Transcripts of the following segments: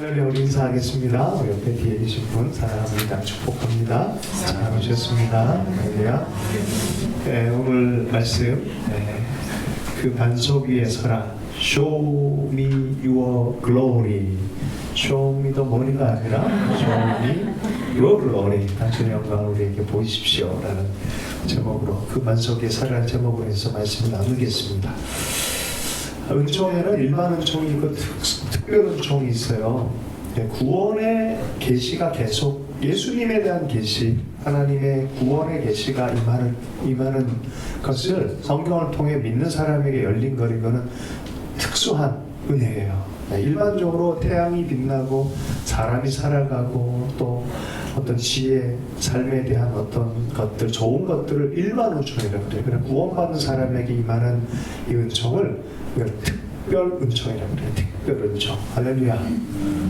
하늘에 우리 인사하겠습니다. 우리 옆에 뒤에 계신 분 사랑합니다. 축복합니다. 잘 오셨습니다. 할렐루야. 네, 오늘 말씀 그 반석 위에 서라. Show me your glory. Show me the money가 아니라 Show me your glory. 당신의 영광을 우리에게 보이십시오. 라는 제목으로 그 반석 위에 서라는 제목으로 해서 말씀을 나누겠습니다. 은총에는 일반 은총이 있고 특별 은총이 있어요. 구원의 계시가 계속 예수님에 대한 계시, 하나님의 구원의 계시가 임하는 것을 성경을 통해 믿는 사람에게 열린 거리고는 특수한 은혜예요. 일반적으로 태양이 빛나고 사람이 살아가고 또 어떤 지혜, 삶에 대한 어떤 것들, 좋은 것들을 일반 은총이라고 그래요. 그냥 구원받는 사람에게 임하는 이 은총을 특별 은총이라고 그래요. 특별 은총. 할렐루야.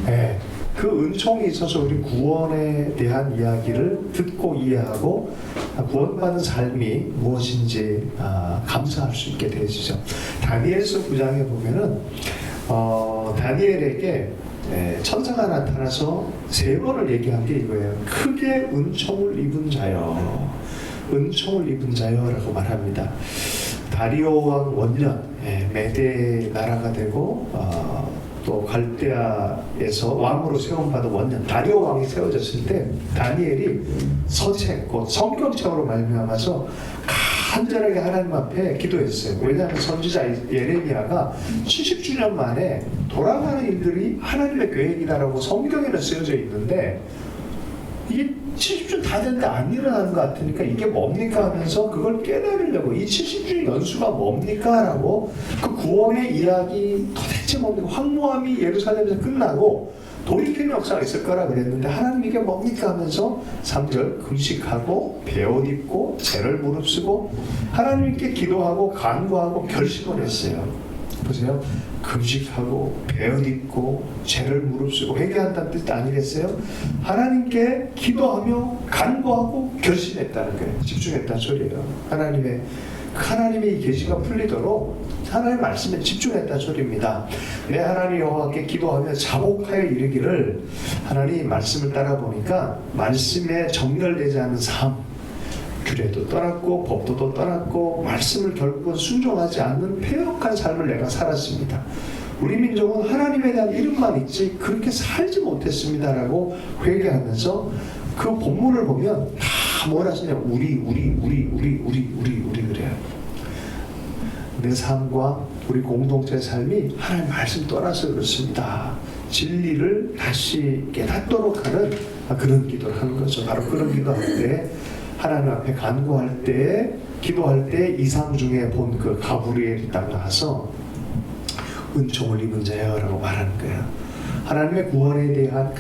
네. 그 은총이 있어서 우리 구원에 대한 이야기를 듣고 이해하고 구원받은 삶이 무엇인지 감사할 수 있게 되어지죠. 다니엘서 9장에 보면은 다니엘에게 천사가 나타나서 3번을 얘기한 게 이거예요. 크게 은총을 입은 자여, 은총을 입은 자여 라고 말합니다. 다리오 왕 원년, 메대 나라가 되고 또 갈대아에서 왕으로 세움받은 원년 다리오 왕이 세워졌을 때 다니엘이 서책, 곧 성경책으로 말미암아서 간절하게 하나님 앞에 기도했어요. 왜냐하면 선지자 예레미야가 70주년 만에 돌아가는 일들이 하나님의 계획이다라고 성경에는 쓰여져 있는데 이게 70주 다 됐는데 안 일어나는 것 같으니까 이게 뭡니까 하면서 그걸 깨달으려고 이 70주 연수가 뭡니까? 라고 그 구원의 이야기 도대체 뭡니까? 황무함이 예루살렘에서 끝나고 돌이키는 역사가 있을 거라 그랬는데 하나님 이게 뭡니까? 하면서 3절 금식하고 베옷 입고 죄를 무릅쓰고 하나님께 기도하고 간구하고 결심을 했어요. 보세요. 금식하고 베옷 입고 죄를 무릅쓰고 회개한다는 뜻 아니겠어요? 하나님께 기도하며 간구하고 결심했다는 거예요. 집중했다는 소리예요. 하나님의 이 계시가 풀리도록 하나님의 말씀에 집중했다는 소리입니다. 내 하나님 여호와께 기도하며 자복하여 이르기를 하나님 말씀을 따라 보니까 말씀에 정렬되지 않은 삶, 규례도 떠났고 법도도 떠났고 말씀을 결국은 순종하지 않는 폐역한 삶을 내가 살았습니다. 우리 민족은 하나님에 대한 이름만 있지 그렇게 살지 못했습니다라고 회개하면서 그 본문을 보면 다 뭐라 하시냐 우리 그래요. 내 삶과 우리 공동체의 삶이 하나님 말씀 떠나서 그렇습니다. 진리를 다시 깨닫도록 하는 그런 기도를 하는 거죠. 바로 그런 기도할 때 하나님 앞에 간구할 때, 기도할 때 이상 중에 본 그 가브리엘이 딱 나와서 은총을 입은 자여라고 말하는 거예요. 하나님의 구원에 대한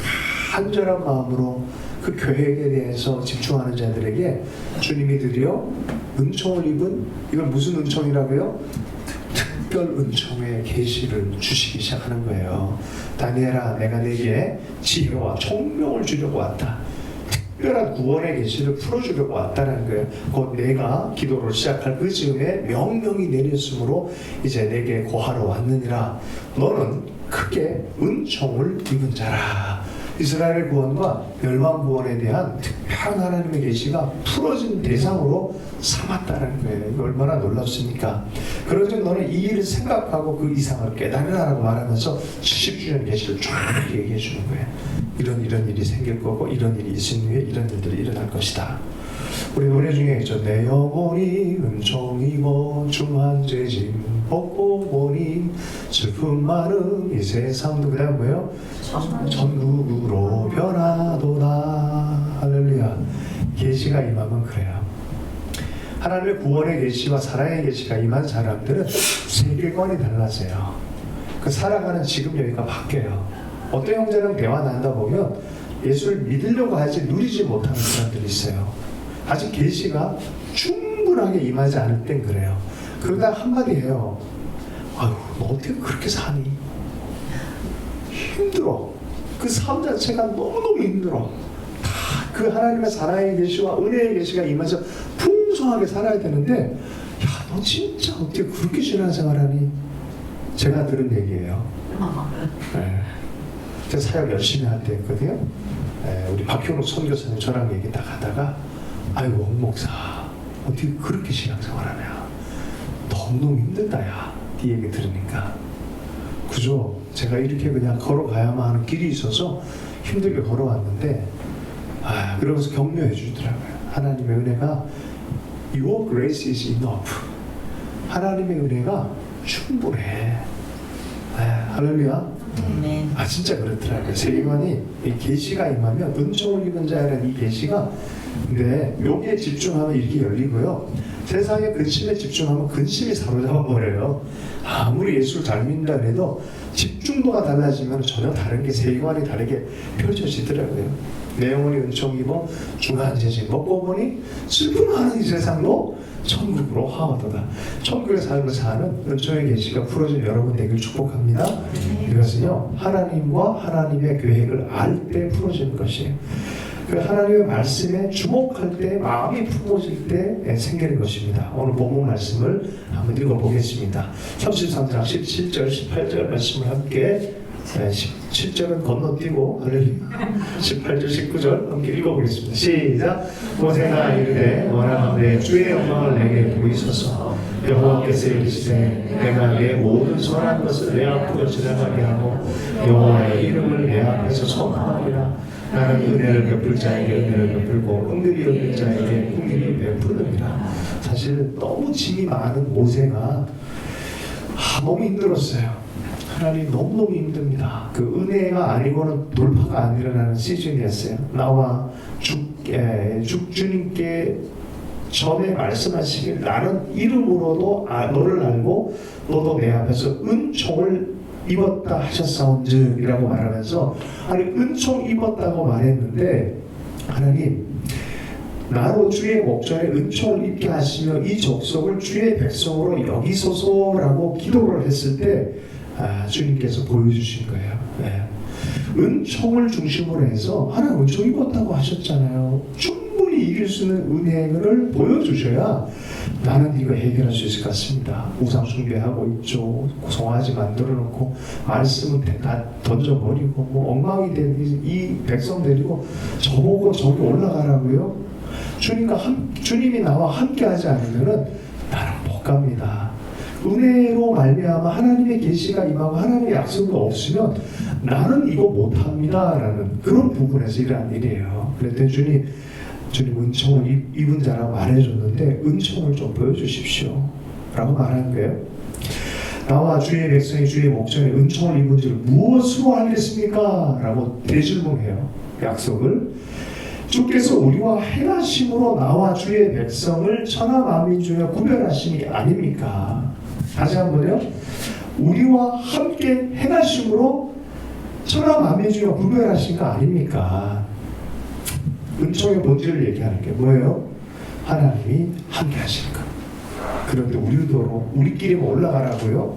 간절한 마음으로 그 계획에 대해서 집중하는 자들에게 주님이 드디어 은총을 입은, 이걸 무슨 은총이라고요? 특별 은총의 계시를 주시기 시작하는 거예요. 다니엘아, 내가 내게 지혜와 총명을 주려고 왔다. 특별한 구원의 계시를 풀어주려고 왔다는 거예요. 곧 내가 기도를 시작할 그 즈음에 명령이 내렸으므로 이제 내게 고하러 왔느니라. 너는 크게 은총을 입은 자라. 이스라엘 구원과 멸망 구원에 대한 특별한 하나님의 계시가 풀어진 대상으로 삼았다는 거예요. 이거 얼마나 놀랍습니까? 그러즉 너는 이 일을 생각하고 그 이상을 깨달으라고 말하면서 70주년 계시를 쫙 얘기해 주는 거예요. 이런 일이 생길 거고 이런 일이 있은 후에 이런 일들이 일어날 것이다. 우리 노래 중에 있죠. 내 영혼이 은총이고 중한 죄짐 벗고 보니 슬픔 많은 이 세상도 그다음 뭐예요? 천국으로 변하도다. 할렐루야. 계시가 임하면 그래요. 하나님의 구원의 계시와 사랑의 계시가 임한 사람들은 세계관이 달라져요. 그 살아가는 지금 여기가 바뀌어요. 어떤 형제랑 대화 나누다 보면 예수를 믿으려고 하지 누리지 못하는 사람들이 있어요. 아직 계시가 충분하게 임하지 않을 땐 그래요. 그러다 한마디 해요. 아유, 너 어떻게 그렇게 사니? 힘들어. 그 삶 자체가 너무너무 힘들어. 다 그 하나님의 사랑의 계시와 은혜의 계시가 임해서 풍성하게 살아야 되는데 야, 너 진짜 어떻게 그렇게 신앙생활하니? 제가 들은 얘기예요. 네. 제가 사역 열심히 할 때였거든요. 우리 박현욱 선교사님 저랑 얘기 딱 하다가 아이고 홍 목사 어떻게 그렇게 신앙생활하냐 너무너무 힘들다 야 이 얘기 들으니까 그죠? 제가 이렇게 그냥 걸어가야만 하는 길이 있어서 힘들게 걸어왔는데 그러면서 격려해 주더라고요. 하나님의 은혜가 Your grace is enough. 하나님의 은혜가 충분해. 할렐루야. 진짜 그렇더라고요. 세계관이 이 계시가 임하면 은총을 입은 자라는 이 계시가 근데 여기에 집중하면 이렇게 열리고요. 세상의 근심에 집중하면 근심이 사로잡아 버려요. 아무리 예수를 잘 믿는다 해도 집중도가 달라지면 전혀 다른 게 세계관이 다르게 펼쳐지더라고요. 내 영혼이 은총 입어 중한 재진 먹고 보니 슬픔하는 이 세상도 천국으로 하와도다. 천국의 삶을 사는 은총의 계시가 풀어진 여러분 되길 축복합니다. 이것은요 하나님과 하나님의 계획을 알 때 풀어지는 것이에요. 그 하나님의 말씀에 주목할 때 마음이 품어질 때 생기는 것입니다. 오늘 본문 말씀을 한번 읽어보겠습니다. 33장 17절 18절 말씀을 함께 17절은 건너뛰고 18절 19절 함께 읽어보겠습니다. 시작. 모세가 이르되 원하건대 주의 영광을 내게 보이소서. 여호와께서 이르시되 내가 내 모든 선한 것을 내 앞으로 지나가게 하고 여호와의 이름을 내 앞에서 선포하리라. 나는 은혜를 베풀 자에게 은혜를 베풀고 긍휼히 여길 자에게 긍휼히 베푸느니라. 사실 너무 짐이 많은 모세가 너무 힘들었어요. 하나님 너무너무 힘듭니다. 그 은혜가 아니고는 돌파가 안 일어나는 시즌이었어요. 나와 주님께 전에 말씀하시길 나는 이름으로도 너를 알고 너도 내 앞에서 은총을 입었다 하셨사온즉 이라고 말하면서 아니 은총 입었다고 말했는데 하나님 나로 주의 목전에 은총을 입게 하시며 이 족속을 주의 백성으로 여기소서라고 기도를 했을 때 주님께서 보여주신 거예요. 은총을 중심으로 해서 하나님 은총 입었다고 하셨잖아요. 충분히 이길 수 있는 은혜를 보여주셔야 나는 이거 해결할 수 있을 것 같습니다. 우상 숭배하고 있죠. 고성하지 만들어 놓고 말씀은 다 던져버리고 뭐 엉망이 된 이 백성 데리고 저보고 저기 올라가라고요. 주님이 나와 함께하지 않으면은 나는 못 갑니다. 은혜로 말미암아 하나님의 계시가 임하고 하나님의 약속이 없으면 나는 이거 못합니다라는 그런 부분에서 일어난 일이에요. 그랬더니 주님 은총을 입은 자라고 말해줬는데 은총을 좀 보여주십시오 라고 말하는 거예요. 나와 주의 백성이 주의 목전에 은총을 입은 줄 무엇으로 알겠습니까? 라고 대질문해요. 약속을 주께서 우리와 행하심으로 나와 주의 백성을 천하 만민 중에 구별하심이 아닙니까? 다시 한번요. 우리와 함께 행하심으로 천하 만민 중에 구별하신 거 아닙니까? 은총의 본질을 얘기하는 게 뭐예요? 하나님이 함께 하시는 것. 그런데 우리끼리만 올라가라고요?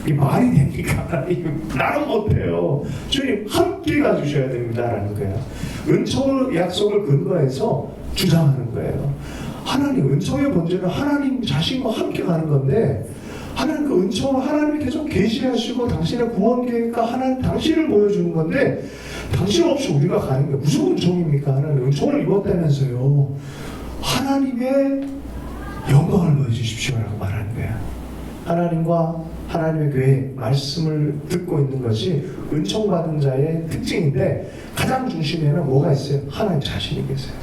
이 말이 됩니까? 하나님 나는 못해요. 주님 함께 가주셔야 됩니다라는 거예요. 은총의 약속을 근거해서 주장하는 거예요. 하나님 은총의 본질은 하나님 자신과 함께 가는 건데 하나님 그 은총을 하나님이 계속 계시하시고 당신의 구원 계획과 하나님 당신을 보여주는 건데 당신 없이 우리가 가는 게 무슨 은총입니까? 하나님 은총을 입었다면서요. 하나님의 영광을 보여주십시오라고 말하는 거야. 하나님과 하나님의 교회 말씀을 듣고 있는 것이 은총받은 자의 특징인데 가장 중심에는 뭐가 있어요? 하나님 자신이 계세요.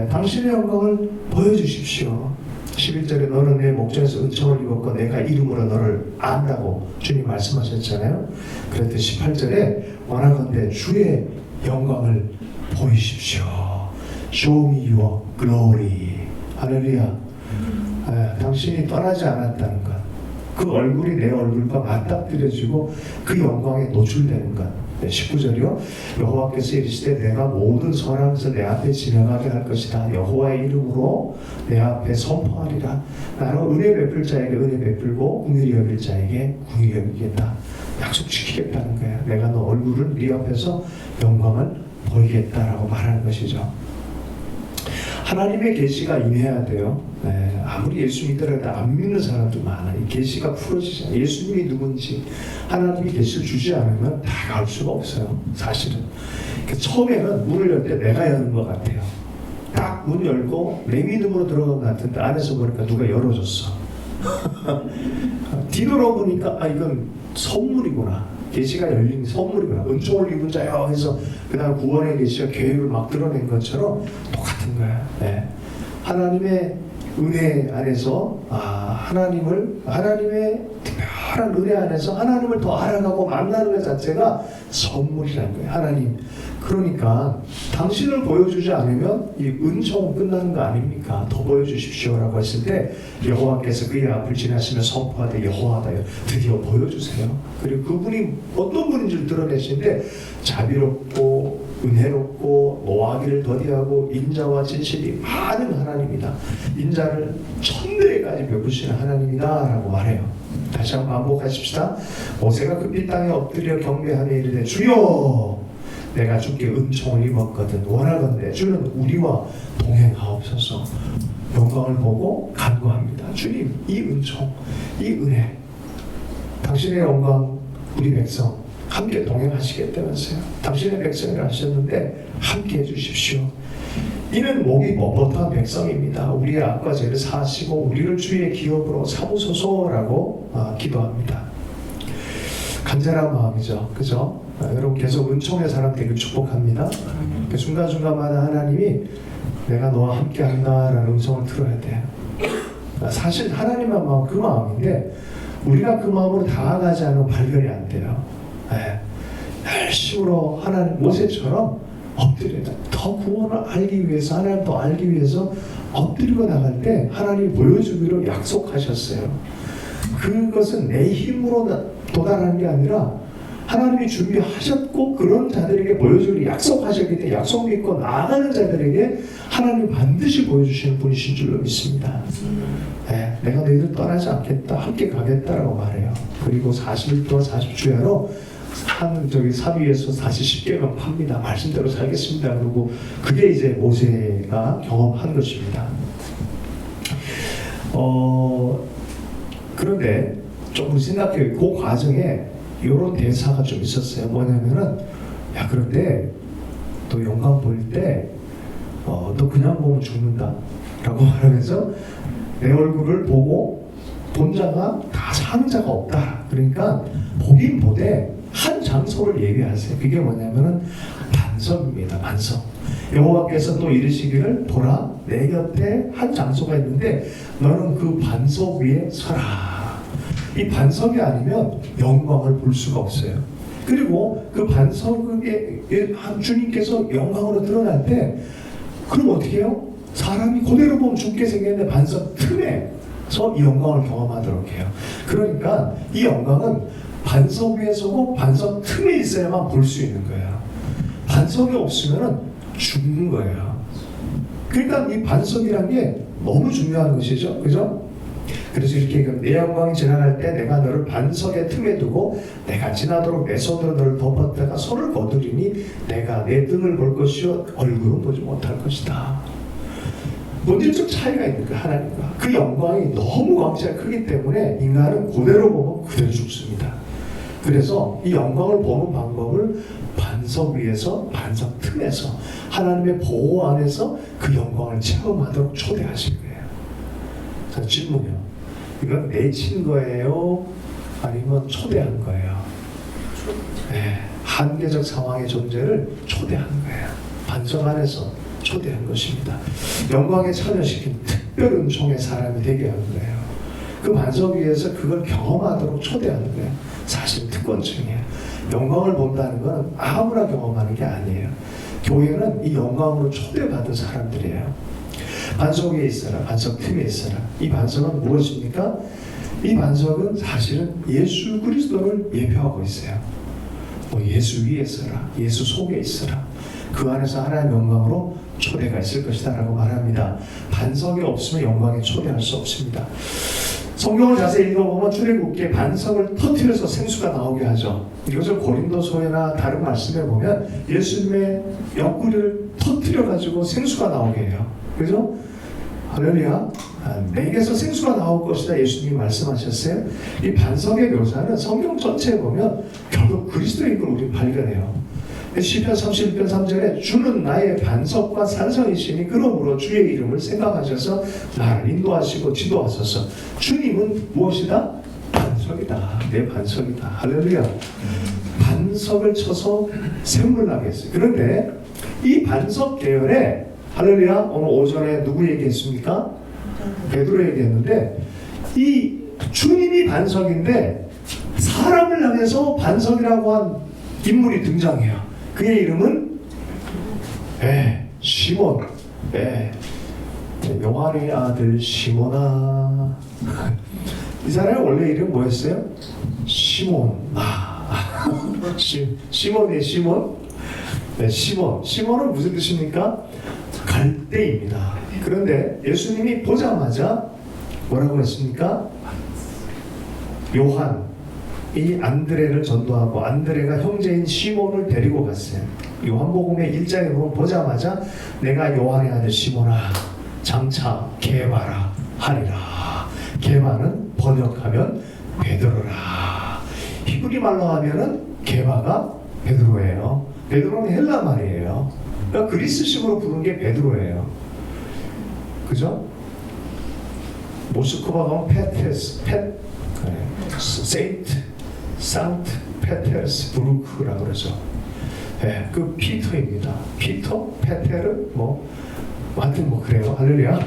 당신의 영광을 보여주십시오. 11절에 너는 내 목전에서 은총을 입었고 내가 이름으로 너를 안다고 주님 말씀하셨잖아요. 그랬더니 18절에 원하건대 주의 영광을 보이십시오. Show me your glory. 할렐루야. 당신이 떠나지 않았다는 것, 그 얼굴이 내 얼굴과 맞닥뜨려지고 그 영광에 노출되는 것. 19절이요. 여호와께서 이르시되 내가 모든 선한 것을 내 앞에 지나가게 할 것이다. 여호와의 이름으로 내 앞에 선포하리라. 나는 은혜 베풀 자에게 은혜 베풀고 긍휼히 여길 자에게 긍휼히 여기겠다. 약속 지키겠다는 거야. 내가 너 얼굴을 네 앞에서 영광을 보이겠다라고 말하는 것이죠. 하나님의 계시가 임해야 돼요. 네, 아무리 예수 믿더라도 안 믿는 사람도 많아. 이 계시가 풀어지지 않아요. 예수님이 누군지 하나님이 계시를 주지 않으면 다가올 수가 없어요. 사실은. 처음에는 문을 열 때 내가 여는 것 같아요. 딱 문 열고 내 믿음으로 들어간 것 같은데 안에서 보니까 누가 열어줬어. 뒤돌아보니까 이건 선물이구나. 계시가 열린 선물이구나. 은총을 입은 자여 해서 그 다음 구원의 계시가 계획을 막 드러낸 것처럼 똑같은 거야. 네. 하나님의 은혜 안에서 하나님의 특별한 은혜 안에서 하나님을 더 알아가고 만나는 것 자체가 선물이라는 거예요. 하나님. 그러니까 당신을 보여주지 않으면 이 은총은 끝나는 거 아닙니까? 더 보여주십시오라고 했을 때 여호와께서 그의 앞을 지나시며 선포하되 여호와다요 드디어 보여주세요. 그리고 그분이 어떤 분인지를 드러내시는데 자비롭고 은혜롭고 노하기를 더디하고 인자와 진실이 많은 하나님이다. 인자를 천대까지 베푸시는 하나님이다 라고 말해요. 다시 한번 반복하십시다. 모세가 그 땅에 엎드려 경배하며 이르되 주여 내가 주께 은총을 입었거든 원하건대 주는 우리와 동행하옵소서. 영광을 보고 간구합니다. 주님 이 은총 이 은혜 당신의 영광 우리 백성 함께 동행하시겠다면서요. 당신의 백성이라 하셨는데 함께 해주십시오. 이는 목이 뻣뻣한 백성입니다. 우리의 악과 죄를 사하시고 우리를 주의 기업으로 삼으소서라고 기도합니다. 간절한 마음이죠. 그죠? 여러분 계속 은총의 사람 되길 축복합니다. 중간중간마다 하나님이 내가 너와 함께 한다라는 음성을 들어야 돼요. 사실 하나님의 마음 그 마음인데 우리가 그 마음으로 다가가지 않으면 발견이 안 돼요. 네. 열심으로 하나님 모세처럼 엎드려다 더 구원을 알기 위해서 하나님 더 알기 위해서 엎드리고 나갈 때 하나님이 보여주기로 약속하셨어요. 그것은 내 힘으로 도달하는 게 아니라 하나님이 준비하셨고 그런 자들에게 보여주기로 약속하셨기 때문에 약속 믿고 나아가는 자들에게 하나님이 반드시 보여주시는 분이신 줄로 믿습니다. 네, 내가 너희들 떠나지 않겠다 함께 가겠다라고 말해요. 그리고 40일 동안 40주야로 산 위에서 다시 십계명 팝니다. 말씀대로 살겠습니다. 그리고 그게 이제 모세가 경험한 것입니다. 그런데 좀 생각해요. 그 과정에 이런 대사가 좀 있었어요. 뭐냐면은 야 그런데 또 영광 볼 때 너 그냥 보면 죽는다 라고 말하면서 내 얼굴을 보고 본 자가 다 사는 자가 없다. 그러니까 보긴 보되 한 장소를 예비하세요. 그게 뭐냐면은 반석입니다. 반석. 여호와께서 또 이르시기를 보라 내 곁에 한 장소가 있는데 너는 그 반석 위에 서라. 이 반석이 아니면 영광을 볼 수가 없어요. 그리고 그 반석에 주님께서 영광으로 드러날 때 그럼 어떻게 해요? 사람이 그대로 보면 죽게 생겼는데 반석 틈에서 이 영광을 경험하도록 해요. 그러니까 이 영광은 반석 위에 서고 반석 틈에 있어야만 볼 수 있는 거예요. 반석이 없으면 죽는 거예요. 그러니까 이 반석이란 게 너무 중요한 것이죠. 그죠? 그래서 이렇게 내 영광이 지나갈 때 내가 너를 반석의 틈에 두고 내가 지나도록 내 손으로 너를 덮었다가 손을 거두리니 내가 내 등을 볼 것이요 얼굴은 보지 못할 것이다. 본질적 차이가 있는 거야. 하나님과 그 영광이 너무 광채가 크기 때문에 인간은 그대로 보면 그대로 죽습니다. 그래서 이 영광을 보는 방법을 반석 위에서 반석 틈에서 하나님의 보호 안에서 그 영광을 체험하도록 초대하신 거예요. 자, 질문이요. 이건 내친 거예요? 아니면 초대한 거예요? 네, 한계적 상황의 존재를 초대한 거예요. 반석 안에서 초대한 것입니다. 영광에 참여시킨 특별 은총의 사람이 되게 하는 거예요. 그 반석 위에서 그걸 경험하도록 초대하는 거예요. 사실 특권층이에요. 영광을 본다는 건 아무나 경험하는 게 아니에요. 교회는 이 영광으로 초대받은 사람들이에요. 반석 위에 있어라. 반석 틈에 있어라. 이 반석은 무엇입니까? 이 반석은 사실은 예수 그리스도를 예표하고 있어요. 예수 위에 있어라. 예수 속에 있어라. 그 안에서 하나님의 영광으로 초대가 있을 것이다 라고 말합니다. 반석이 없으면 영광에 초대할 수 없습니다. 성경을 자세히 읽어보면 출애굽기에 반석을 터뜨려서 생수가 나오게 하죠. 이것을 고린도서에나 다른 말씀에 보면 예수님의 옆구리를 터뜨려가지고 생수가 나오게 해요. 그죠? 할렐루야. 내게서 생수가 나올 것이다 예수님이 말씀하셨어요. 이 반석의 묘사는 성경 전체에 보면 결국 그리스도인 걸 우리 발견해요. 시편 31편 3절에 주는 나의 반석과 산성이시니 그러므로 주의 이름을 생각하셔서 나를 인도하시고 지도하소서. 주님은 무엇이다? 반석이다. 내 반석이다. 할렐루야. 반석을 쳐서 샘물 나게 했어요. 그런데 이 반석 계열에 할렐루야, 오늘 오전에 누구 얘기했습니까? 베드로 얘기했는데, 이 주님이 반석인데 사람을 향해서 반석이라고 한 인물이 등장해요. 그의 이름은 시몬. 요한의 아들 시몬아. 이 사람의 원래 이름 뭐였어요? 시몬. 시몬이에요, 시몬. 시몬. 시몬은 무슨 뜻입니까? 갈대입니다. 그런데 예수님이 보자마자 뭐라고 했습니까? 요한이 안드레를 전도하고 안드레가 형제인 시몬을 데리고 갔어요. 요한복음의 1장에 보면 보자마자 내가 요한의 아들 시몬아 장차 게바라 하리라. 게바는 번역하면 베드로라. 히브리 말로 하면은 게바가 베드로예요. 베드로는 헬라 말이에요. 그러니까 그리스식으로 부른 게 베드로예요. 그죠? 모스크바 가면 페테스, 세인트, 산트 페테르스 부르크라고 그러죠. 그 피터입니다. 피터, 페테르, 하여튼 그래요. 할렐루야.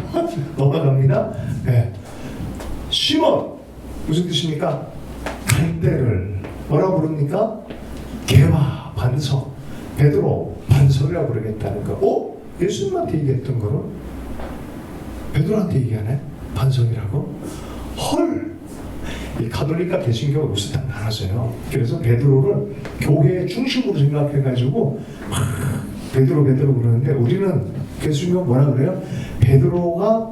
넘어갑니다. 시몬 무슨 뜻입니까? 갈대를 뭐라고 부릅니까? 게바 반석. 베드로 반석이라고 그러겠다는 거. 예수님한테 얘기했던 거는 베드로한테 얘기하네? 반석이라고? 헐! 이 가톨릭과 개신교가 요새 딱 나눠져요. 그래서 베드로를 교회의 중심으로 생각해가지고 베드로 그러는데, 우리는 개신교가 뭐라 그래요? 베드로가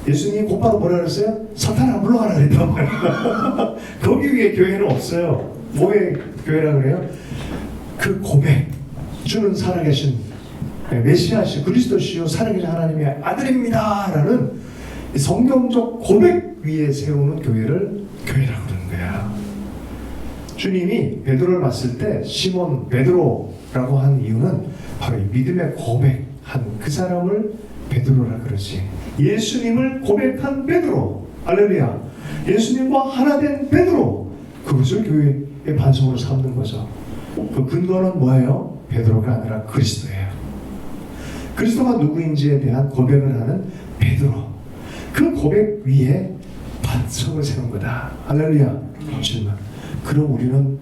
예수님이 곧바로 뭐라 그랬어요? 사탄아 물러가라 그랬단 말이에요. 거기 위에 교회는 없어요. 뭐의 교회라 그래요? 그 고백, 주는 살아계신 메시아시 그리스도시요 살아계신 하나님의 아들입니다 라는 성경적 고백 위에 세우는 교회를 교회라고 그러는 거야. 주님이 베드로를 봤을 때 시몬 베드로라고 한 이유는 바로 이 믿음의 고백한 그 사람을 베드로라 그러지. 예수님을 고백한 베드로, 할렐루야. 예수님과 하나 된 베드로, 그것을 교회의 반석으로 삼는 거죠. 그 근거는 뭐예요? 베드로가 아니라 그리스도예요. 그리스도가 누구인지에 대한 고백을 하는 베드로, 그 고백 위에 반석을 세운 거다. 할렐루야. 질문. 그럼 우리는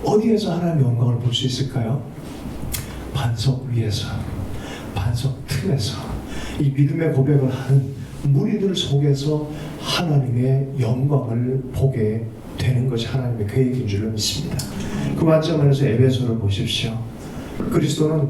어디에서 하나님의 영광을 볼 수 있을까요? 반석 위에서, 반석 틈에서, 이 믿음의 고백을 하는 무리들 속에서 하나님의 영광을 보게 되는 것이 하나님의 계획인 줄로 믿습니다. 그 관점에서 에베소를 보십시오. 그리스도는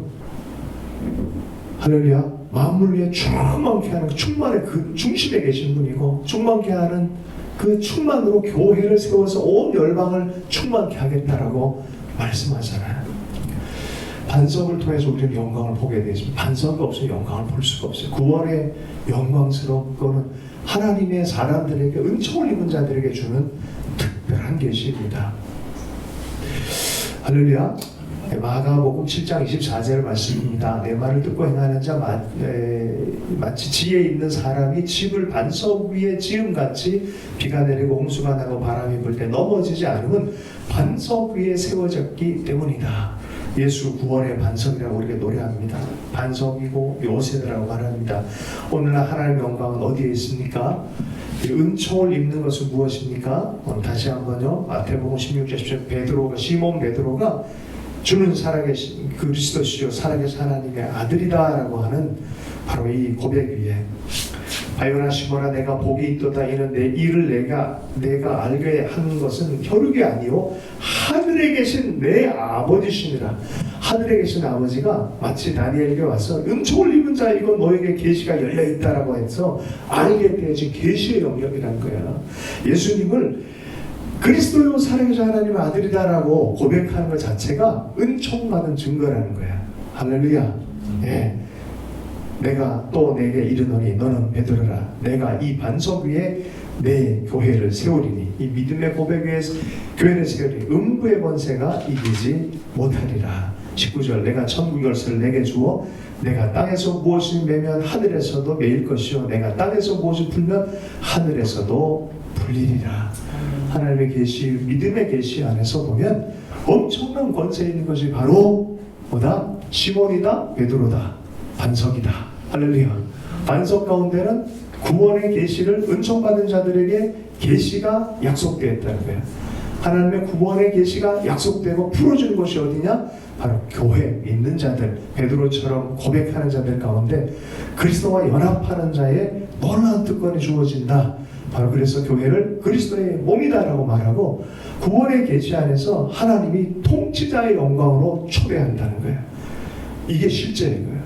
할렐루야 만물 위에 충만케 하는 충만의 그 중심에 계신 분이고, 충만케 하는 그 충만으로 교회를 세워서 온 열방을 충만케 하겠다라고 말씀하잖아요. 반석을 통해서 우리는 영광을 보게 되십니다. 반석이 없으면 영광을 볼 수가 없어요. 구원의 영광스러운 거는 하나님의 사람들에게 은총을 입은 자들에게 주는 특별한 계시입니다. 할렐루야. 마가복음 7장 24절 말씀입니다. 내 말을 듣고 행하는 자 마치 지혜 있는 사람이 집을 반석 위에 지음같이 비가 내리고 홍수가 나고 바람이 불 때 넘어지지 않으면 반석 위에 세워졌기 때문이다. 예수 구원의 반석이라고 우리가 노래합니다. 반석이고 요새라고 말합니다. 오늘날 하나님의 영광은 어디에 있습니까? 은총을 입는 것은 무엇입니까? 다시 한번요. 마태복음 16장 10절 베드로가, 시몬 베드로가 주는 살아계신 그리스도시요 살아계신 하나님의 아들이다라고 하는 바로 이 고백 위에, 바요나 시몬아 내가 복이 있도다. 이는 내 일을 내가 알게 하는 것은 혈육이 아니요 하늘에 계신 내 아버지시니라. 하늘에 계신 아버지가 마치 다니엘에게 와서 은총을 입은 자 이거 너에게 계시가 열려 있다라고 해서 알게 되어진 계시의 영역이란 거야. 예수님을 그리스도요 살아계신 하나님의 아들이다라고 고백하는 것 자체가 은총받은 증거라는 거야. 할렐루야. 예. 내가 또 내게 이르노니 너는 베드로라. 내가 이 반석 위에 내 교회를 세우리니 이 믿음의 고백 위에 교회를 세우리니 음부의 권세가 이기지 못하리라. 19절 내가 천국 열쇠를 내게 주어 내가 땅에서 무엇을 매면 하늘에서도 매일 것이요 내가 땅에서 무엇을 풀면 하늘에서도 풀리리라. 하나님의 계시, 믿음의 계시 안에서 보면 엄청난 권세 있는 것이 바로 뭐다? 시몬이다, 베드로다, 반석이다. 할렐루야. 반석 가운데는 구원의 계시를 은총받은 자들에게 계시가 약속되었다는 거예요. 하나님의 구원의 계시가 약속되고 풀어준 곳이 어디냐? 바로 교회 있는 자들, 베드로처럼 고백하는 자들 가운데 그리스도와 연합하는 자의 놀라운 특권이 주어진다. 바로 그래서 교회를 그리스도의 몸이다라고 말하고 구원의 계시 안에서 하나님이 통치자의 영광으로 초대한다는 거예요. 이게 실제인 거예요.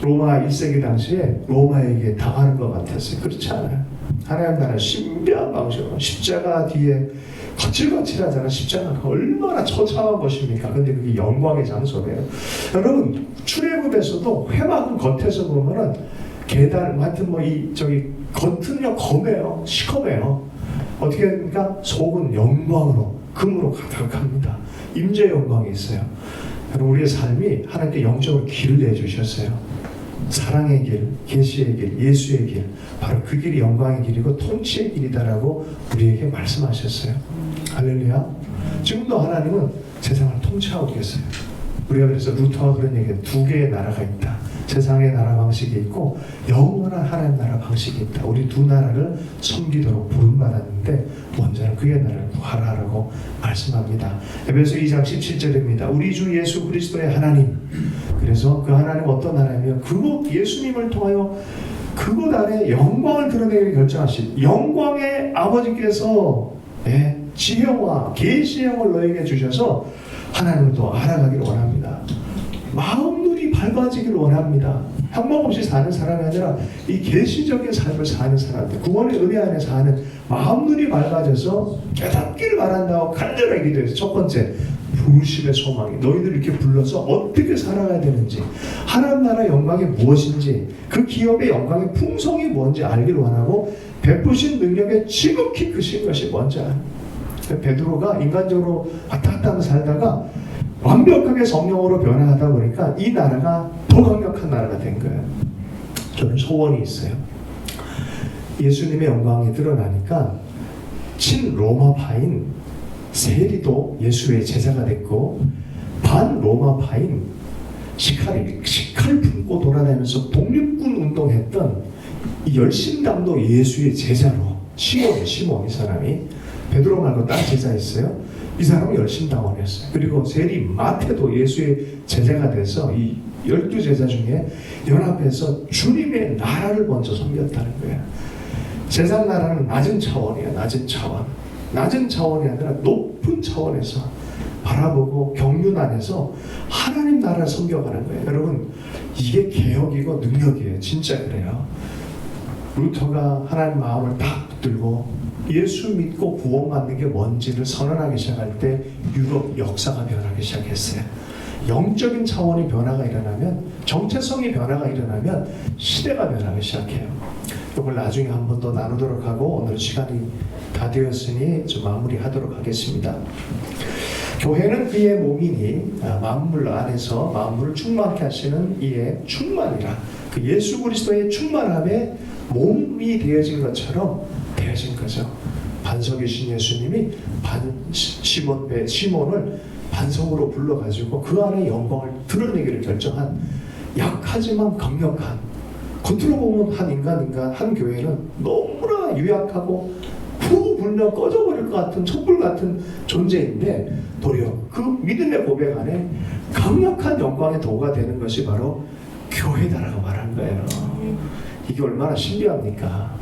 로마 1세기 당시에 로마에게 당하는 것 같았어요. 그렇지 않아요. 하나님 나라 신비한 방식으로 십자가 뒤에 거칠거칠하잖아. 십자가가 얼마나 처참한 것입니까? 근데 그게 영광의 장소래요. 여러분 출애굽에서도 회막은 겉에서 보면은 계단 같은 겉은요 검해요. 시커매요. 어떻게 됩니까? 속은 영광으로 금으로 가득합니다. 임재 영광이 있어요. 여러분 우리의 삶이 하나님께 영적으로 길을 내주셨어요. 사랑의 길, 계시의 길, 예수의 길, 바로 그 길이 영광의 길이고 통치의 길이다라고 우리에게 말씀하셨어요. 할렐루야. 지금도 하나님은 세상을 통치하고 계세요. 우리가 그래서 루터가 그런 얘기해요. 두 개의 나라가 있다. 세상의 나라 방식이 있고 영원한 하나님 나라 방식이 있다. 우리 두 나라를 섬기도록 부름받았는데 먼저는 그의 나라를 구하라라고 말씀합니다. 에베소 2장 17절입니다. 우리 주 예수 그리스도의 하나님. 그래서 그 하나님 어떤 하나님이요? 그곳 예수님을 통하여 그곳 안에 영광을 드러내기를 결정하신 영광의 아버지께서 지혜와 계시의 영을 너에게 주셔서 하나님을 또 알아가기를 원합니다. 마음눈이 밝아지기를 원합니다. 형법 없이 사는 사람이 아니라 이 계시적인 삶을 사는 사람들, 구원의 은혜 안에서 사는 마음눈이 밝아져서 깨닫기를 바란다고 간절하게 기도해서 첫 번째 부르심의 소망이 너희들 이렇게 불러서 어떻게 살아가야 되는지 하나님 나라 영광이 무엇인지 그 기업의 영광의 풍성이 뭔지 알기를 원하고 베푸신 능력의 지극히 크신 것이 뭔지 알아요. 베드로가 인간적으로 왔다 갔다 하면서 살다가 완벽하게 성령으로 변화하다 보니까 이 나라가 더 강력한 나라가 된 거예요. 저는 소원이 있어요. 예수님의 영광이 드러나니까 친로마파인 세리도 예수의 제자가 됐고 반로마파인 시칼 품고 돌아다니면서 독립군 운동했던 이 열심당도 예수의 제자로 시몬 이 사람이 베드로 말고 딴 제자 있어요. 이 사람은 열심당원이었어요. 그리고 세리 마태도 예수의 제자가 돼서 이 12제자 중에 연합해서 주님의 나라를 먼저 섬겼다는 거예요. 세상 나라는 낮은 차원이에요. 낮은 차원. 낮은 차원이 아니라 높은 차원에서 바라보고 경륜 안에서 하나님 나라를 섬겨가는 거예요. 여러분 이게 개혁이고 능력이에요. 진짜 그래요. 루터가 하나님 마음을 딱 붙들고 예수 믿고 구원받는 게 뭔지를 선언하기 시작할 때 유럽 역사가 변하기 시작했어요. 영적인 차원의 변화가 일어나면 정체성의 변화가 일어나면 시대가 변하기 시작해요. 이걸 나중에 한 번 더 나누도록 하고 오늘 시간이 다 되었으니 좀 마무리하도록 하겠습니다. 교회는 그의 몸이니 만물 안에서 만물을 충만케 하시는 이의 충만이라 그 예수 그리스도의 충만함에 몸이 되어진 것처럼 되어진 거죠. 반석이신 예수님이 시몬을 반석으로 불러가지고 그 안에 영광을 드러내기를 결정한 약하지만 강력한 겉으로 보면 한 한 교회는 너무나 유약하고 후 불면 꺼져버릴 것 같은 촛불 같은 존재인데 도리어 그 믿음의 고백 안에 강력한 영광의 도가 되는 것이 바로 교회다라고 말한 거예요. 이게 얼마나 신비합니까?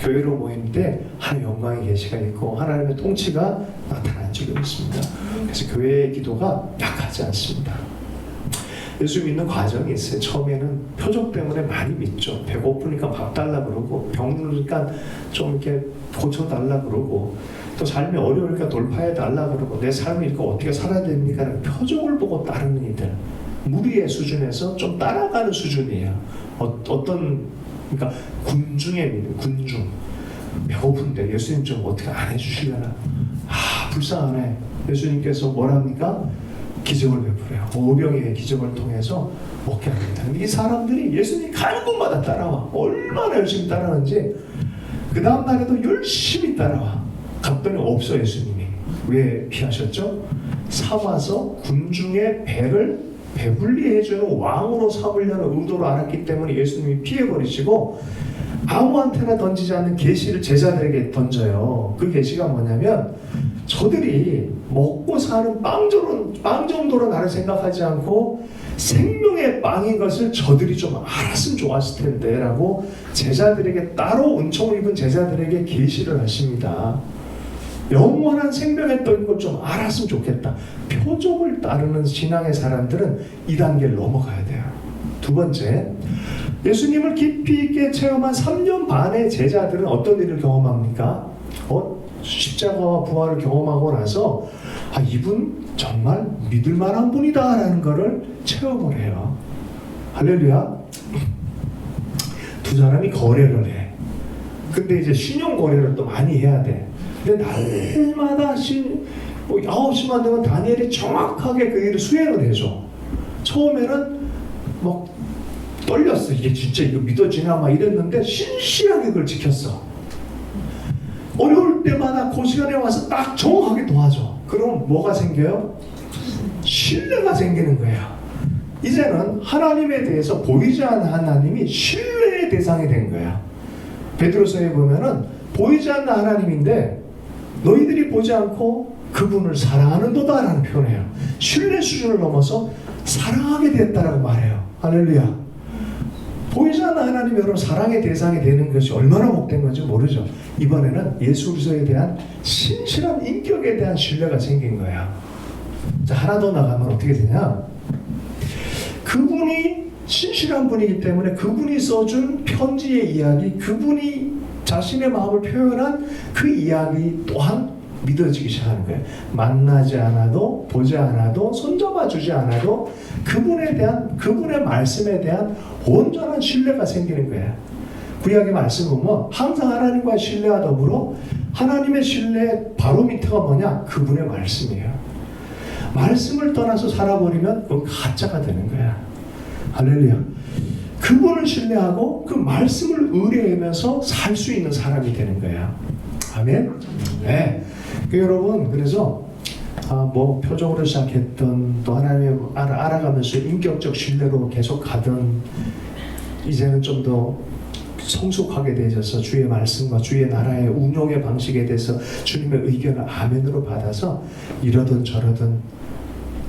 교회로 모일 때 하나님의 영광의 계시가 있고 하나님의 통치가 나타난 적이 있습니다. 그래서 교회의 기도가 약하지 않습니다. 예수 믿는 과정이 있어요. 처음에는 표적 때문에 많이 믿죠. 배고프니까 밥 달라 그러고 병들으니까 좀 이렇게 고쳐달라 그러고 또 삶이 어려우니까 돌파해 달라 그러고 내 삶이 이렇게 어떻게 살아야 됩니까? 표적을 보고 따르는 이들 무리의 수준에서 좀 따라가는 수준이에요. 어떤 그러니까 군중의 믿음, 군중. 배고픈데 예수님 좀 어떻게 안 해주시려나? 불쌍하네. 예수님께서 뭐랍니까? 기적을 베풀어요. 오병이의 기적을 통해서 먹게 합니다. 이 사람들이 예수님 가는 곳마다 따라와. 얼마나 열심히 따라하는지 그 다음 날에도 열심히 따라와. 갔더니 없어 예수님이. 왜 피하셨죠? 삼아서 군중의 배를 배불리 해주는 왕으로 삼으려는 의도로 알았기 때문에 예수님이 피해버리시고 아무한테나 던지지 않는 계시를 제자들에게 던져요. 그 계시가 뭐냐면 저들이 먹고 사는 빵 정도로 나를 생각하지 않고 생명의 빵인 것을 저들이 좀 알았으면 좋았을 텐데 라고 제자들에게 따로 은총을 입은 제자들에게 계시를 하십니다. 영원한 생명의 떡인 걸 좀 알았으면 좋겠다. 표적을 따르는 신앙의 사람들은 이 단계를 넘어가야 돼요. 두 번째, 예수님을 깊이 있게 체험한 3년 반의 제자들은 어떤 일을 경험합니까? 십자가와 부활을 경험하고 나서 이분 정말 믿을 만한 분이다 라는 것을 체험을 해요. 할렐루야. 두 사람이 거래를 해. 근데 이제 신용 거래를 또 많이 해야 돼. 근데 날마다 9시만 되면 다니엘이 정확하게 그 일을 수행을 해줘. 처음에는 막 떨렸어. 이게 진짜 이거 믿어지나 막 이랬는데 신실하게 그걸 지켰어. 어려울 때마다 그 시간에 와서 딱 정확하게 도와줘. 그럼 뭐가 생겨요? 신뢰가 생기는 거예요. 이제는 하나님에 대해서 보이지 않는 하나님이 신뢰의 대상이 된 거예요. 베드로서에 보면은 보이지 않는 하나님인데 너희들이 보지 않고 그분을 사랑하는도다 라는 표현이에요. 신뢰 수준을 넘어서 사랑하게 됐다라고 말해요. 할렐루야. 보이지 않는 하나님 여러분 사랑의 대상이 되는 것이 얼마나 복된 건지 모르죠. 이번에는 예수 그리스도에 대한 신실한 인격에 대한 신뢰가 생긴 거야. 자, 하나 더 나가면 어떻게 되냐? 그분이 신실한 분이기 때문에 그분이 써준 편지의 이야기, 그분이 자신의 마음을 표현한 그 이야기 또한 믿어지기 시작하는 거예요. 만나지 않아도 보지 않아도 손잡아 주지 않아도 그분에 대한 그분의 말씀에 대한 온전한 신뢰가 생기는 거예요. 구약의 말씀 보면 항상 하나님과 신뢰와 더불어 하나님의 신뢰 바로 밑에가 뭐냐? 그분의 말씀이에요. 말씀을 떠나서 살아버리면 그건 가짜가 되는 거야. 할렐루야. 그분을 신뢰하고 그 말씀을 의뢰하면서 살 수 있는 사람이 되는 거야. 아멘. 네. 여러분, 그래서 표적으로 시작했던 또 하나님을 알아가면서 인격적 신뢰로 계속 가던 이제는 좀 더 성숙하게 되셔서 주의 말씀과 주의 나라의 운용의 방식에 대해서 주님의 의견을 아멘으로 받아서 이러든 저러든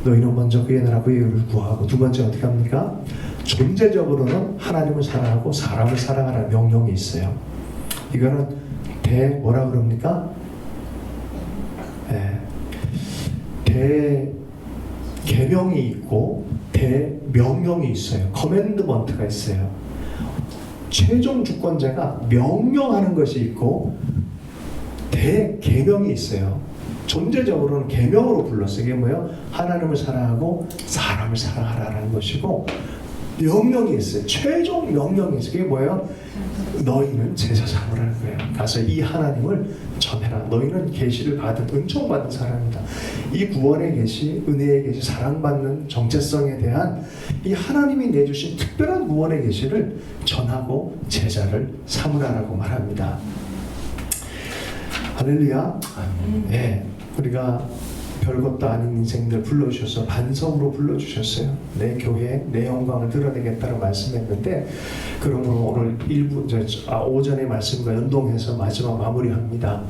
너희는 먼저 그의 나라 그의 의를 구하고 두 번째 어떻게 합니까? 존재적으로는 하나님을 사랑하고 사람을 사랑하라는 명령이 있어요. 이거는 뭐라 그럽니까? 대계명이 있고 대명령이 있어요. 커맨드먼트가 있어요. 최종 주권자가 명령하는 것이 있고 대계명이 있어요. 존재적으로는 계명으로 불렀어요. 이게 뭐예요? 하나님을 사랑하고 사람을 사랑하라는 것이고 명령이 있어요. 최종 명령이 있어요. 그게 뭐예요? 너희는 제자 삼으라는 거예요. 가서 이 하나님을 전해라. 너희는 계시를 받은 은총받은 사람이다. 이 구원의 계시, 은혜의 계시, 사랑받는 정체성에 대한 이 하나님이 내주신 특별한 구원의 계시를 전하고 제자를 삼으라라고 말합니다. 할렐루야. 네, 우리가 별것도 아닌 인생들 불러주셔서 반성으로 불러주셨어요. 내 교회, 내 영광을 드러내겠다고 말씀했는데 그러면 오늘 오전의 말씀과 연동해서 마지막 마무리합니다.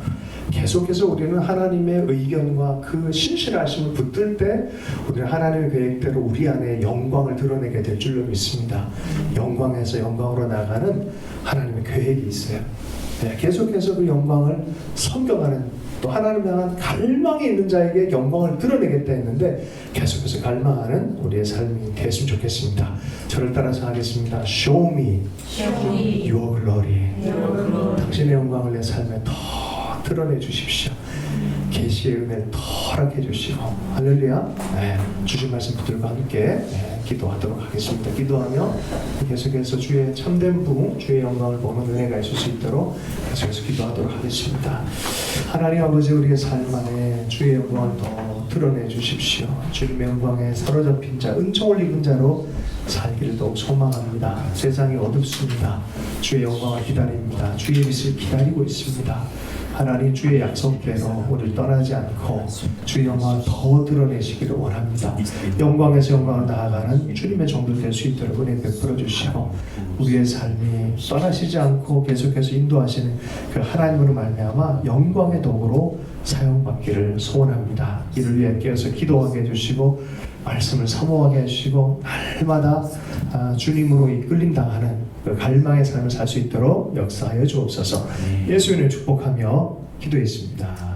계속해서 우리는 하나님의 의견과 그 신실하심을 붙들 때 우리는 하나님의 계획대로 우리 안에 영광을 드러내게 될 줄로 믿습니다. 영광에서 영광으로 나가는 하나님의 계획이 있어요. 네, 계속해서 그 영광을 섬겨가는 또 하나님 향한 갈망이 있는 자에게 영광을 드러내겠다 했는데 계속해서 갈망하는 우리의 삶이 됐으면 좋겠습니다. 저를 따라서 하겠습니다. Show me your glory. 당신의 영광을 내 삶에 더 드러내 주십시오. 계시의 은혜를 더 허락해 주시고 할렐루야. 네, 주신 말씀 붙들과 함께 기도하도록 하겠습니다. 기도하며 계속해서 주의 참된 부흥, 주의 영광을 보는 은혜가 있을 수 있도록 계속해서 기도하도록 하겠습니다. 하나님 아버지, 우리의 삶 안에 주의 영광을 더 드러내 주십시오. 주님의 영광에 사로잡힌 자, 은총을 입은 자로 살기를 더욱 소망합니다. 세상이 어둡습니다. 주의 영광을 기다립니다. 주의 빛을 기다리고 있습니다. 하나님, 주의 약속대로 우리를 떠나지 않고 주의 영광을 더 드러내시기를 원합니다. 영광에서 영광으로 나아가는 주님의 종들 될 수 있도록 은혜 베풀어 주시고 우리의 삶이 떠나시지 않고 계속해서 인도하시는 그 하나님으로 말미암아 영광의 도구로 사용받기를 소원합니다. 이를 위해 깨어서 기도하게 해주시고 말씀을 사모하게 해주시고 날마다 주님으로 이끌림 당하는 그 갈망의 삶을 살 수 있도록 역사하여 주옵소서. 예수님을 축복하며 기도했습니다.